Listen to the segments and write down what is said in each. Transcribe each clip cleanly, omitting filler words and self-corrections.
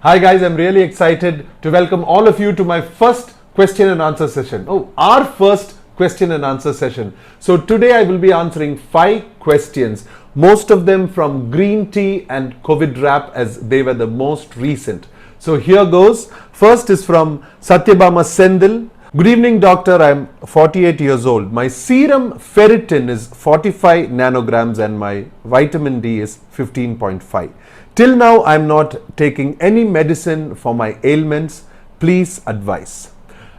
Hi guys, I'm really excited to welcome all of you to my first question and answer session. Our first question and answer session. So today I will be answering 5 questions, most of them from green tea and covidrap as they were the most recent. So here goes. First is from Satyabama Sendil. Good evening doctor, I am 48 years old. My serum ferritin is 45 nanograms and my vitamin D is 15.5. Till now I am not taking any medicine for my ailments. Please advise.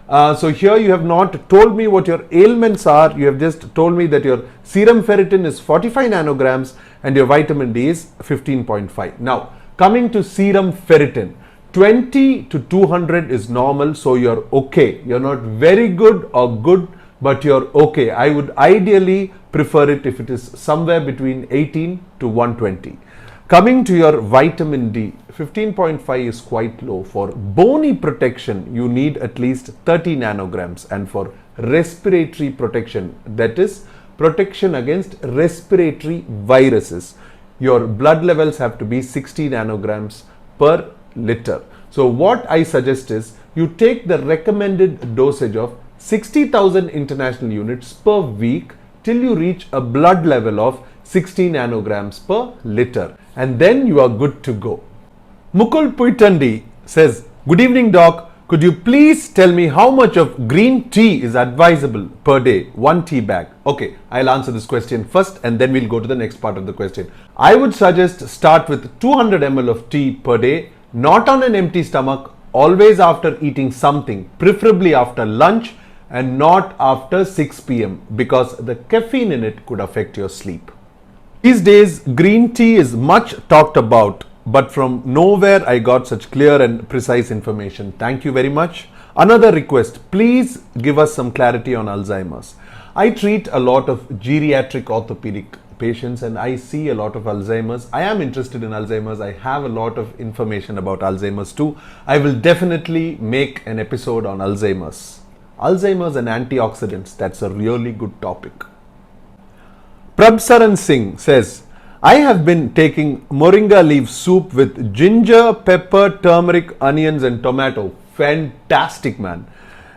So here you have not told me what your ailments are. You have just told me that your serum ferritin is 45 nanograms and your vitamin D is 15.5. Now coming to serum ferritin, 20 to 200 is normal, so you're okay. You're not very good or good, but you're okay. I would ideally prefer it if it is somewhere between 18 to 120. Coming to your vitamin D, 15.5 is quite low. For bony protection, you need at least 30 nanograms, and for respiratory protection, that is protection against respiratory viruses, your blood levels have to be 60 nanograms per liter. So what I suggest is you take the recommended dosage of 60,000 international units per week till you reach a blood level of 60 nanograms per liter, and then you are good to go. Mukul Puitandi says, good evening doc, could you please tell me how much of green tea is advisable per day, 1 tea bag? Okay, I'll answer this question first and then we'll go to the next part of the question. I would suggest start with 200 ml of tea per day, not on an empty stomach, always after eating something, preferably after lunch and not after 6 p.m. because the caffeine in it could affect your sleep. These days, green tea is much talked about, but from nowhere I got such clear and precise information. Thank you very much. Another request, please give us some clarity on Alzheimer's. I treat a lot of geriatric orthopedic patients and I see a lot of Alzheimer's. I am interested in Alzheimer's. I have a lot of information about Alzheimer's too. I will definitely make an episode on Alzheimer's. Alzheimer's and antioxidants, that's a really good topic. Prabsaran Singh says, I have been taking Moringa leaf soup with ginger, pepper, turmeric, onions and tomato. Fantastic, man.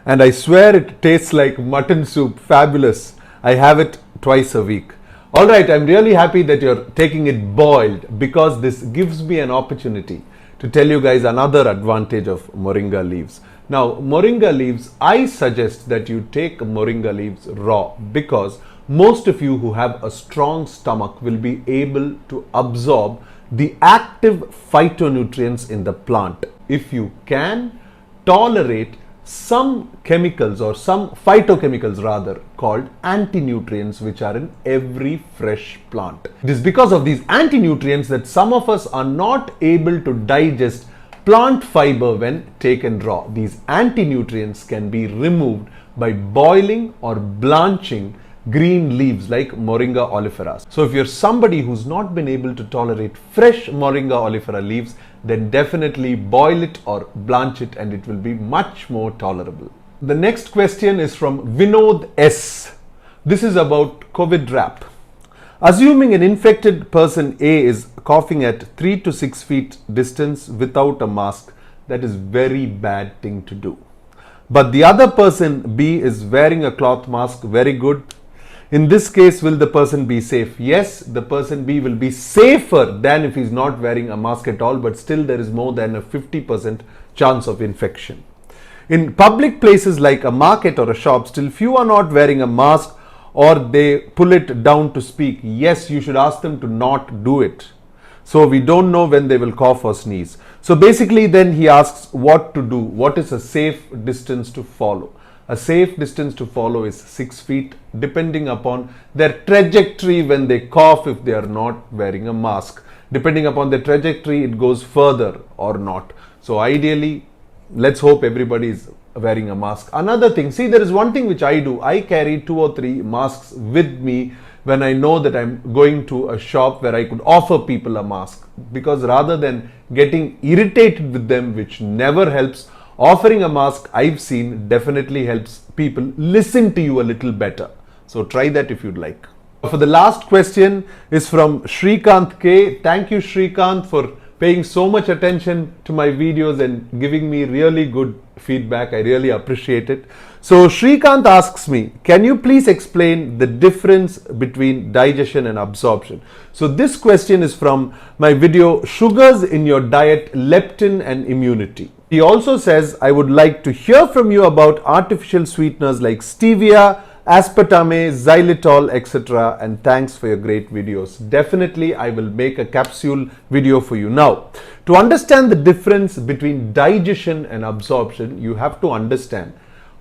And I swear it tastes like mutton soup. Fabulous. I have it twice a week. Alright, I'm really happy that you're taking it boiled because this gives me an opportunity to tell you guys another advantage of Moringa leaves. Now, Moringa leaves, I suggest that you take Moringa leaves raw because most of you who have a strong stomach will be able to absorb the active phytonutrients in the plant. If you can tolerate some chemicals or some phytochemicals rather called anti-nutrients which are in every fresh plant. It is because of these anti-nutrients that some of us are not able to digest plant fiber when taken raw. These anti-nutrients can be removed by boiling or blanching green leaves like Moringa oleifera. So if you're somebody who's not been able to tolerate fresh Moringa oleifera leaves, then definitely boil it or blanch it and it will be much more tolerable. The next question is from Vinod S. This is about covidrap. Assuming an infected person A is coughing at 3 to 6 feet distance without a mask, that is very bad thing to do. But the other person B is wearing a cloth mask, very good. In this case, will the person be safe? Yes, the person B will be safer than if he's not wearing a mask at all, but still there is more than a 50% chance of infection. In public places like a market or a shop, still if you are not wearing a mask or they pull it down to speak, yes, you should ask them to not do it. So we don't know when they will cough or sneeze. So basically then he asks what to do. What is a safe distance to follow? A safe distance to follow is 6 feet depending upon their trajectory when they cough if they are not wearing a mask. Depending upon the trajectory, it goes further or not. So ideally, let's hope everybody is wearing a mask. Another thing, see, there is one thing which I do. I carry 2 or 3 masks with me when I know that I'm going to a shop where I could offer people a mask, because rather than getting irritated with them, which never helps, offering a mask, I've seen, definitely helps people listen to you a little better. So try that if you'd like. For the last question is from Shrikant K. Thank you, Shrikant, for paying so much attention to my videos and giving me really good feedback. I really appreciate it. So Shrikant asks me, can you please explain the difference between digestion and absorption? So this question is from my video, Sugars in Your Diet, Leptin and Immunity. He also says, I would like to hear from you about artificial sweeteners like stevia, aspartame, xylitol, etc. And thanks for your great videos. Definitely, I will make a capsule video for you. Now, to understand the difference between digestion and absorption, you have to understand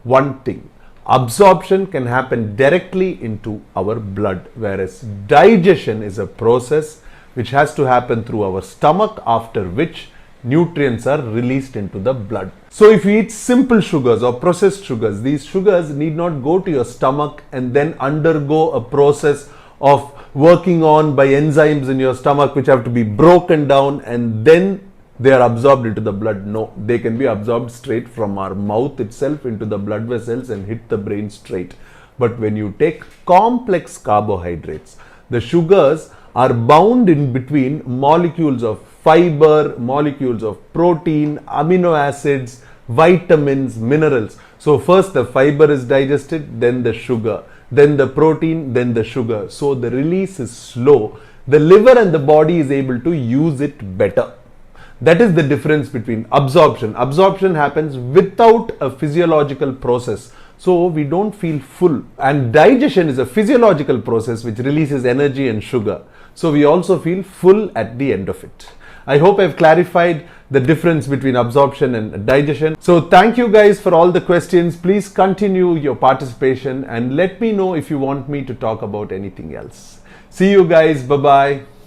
one thing. Absorption can happen directly into our blood, whereas digestion is a process which has to happen through our stomach, after which nutrients are released into the blood. So if you eat simple sugars or processed sugars, these sugars need not go to your stomach and then undergo a process of working on by enzymes in your stomach which have to be broken down and then they are absorbed into the blood. No, they can be absorbed straight from our mouth itself into the blood vessels and hit the brain straight. But when you take complex carbohydrates, the sugars are bound in between molecules of fiber, molecules of protein, amino acids, vitamins, minerals. So first the fiber is digested, then the sugar, then the protein, then the sugar. So the release is slow. The liver and the body is able to use it better. That is the difference between absorption. Absorption happens without a physiological process. So we don't feel full. And digestion is a physiological process which releases energy and sugar. So we also feel full at the end of it. I hope I've clarified the difference between absorption and digestion. So thank you guys for all the questions. Please continue your participation and let me know if you want me to talk about anything else. See you guys. Bye-bye.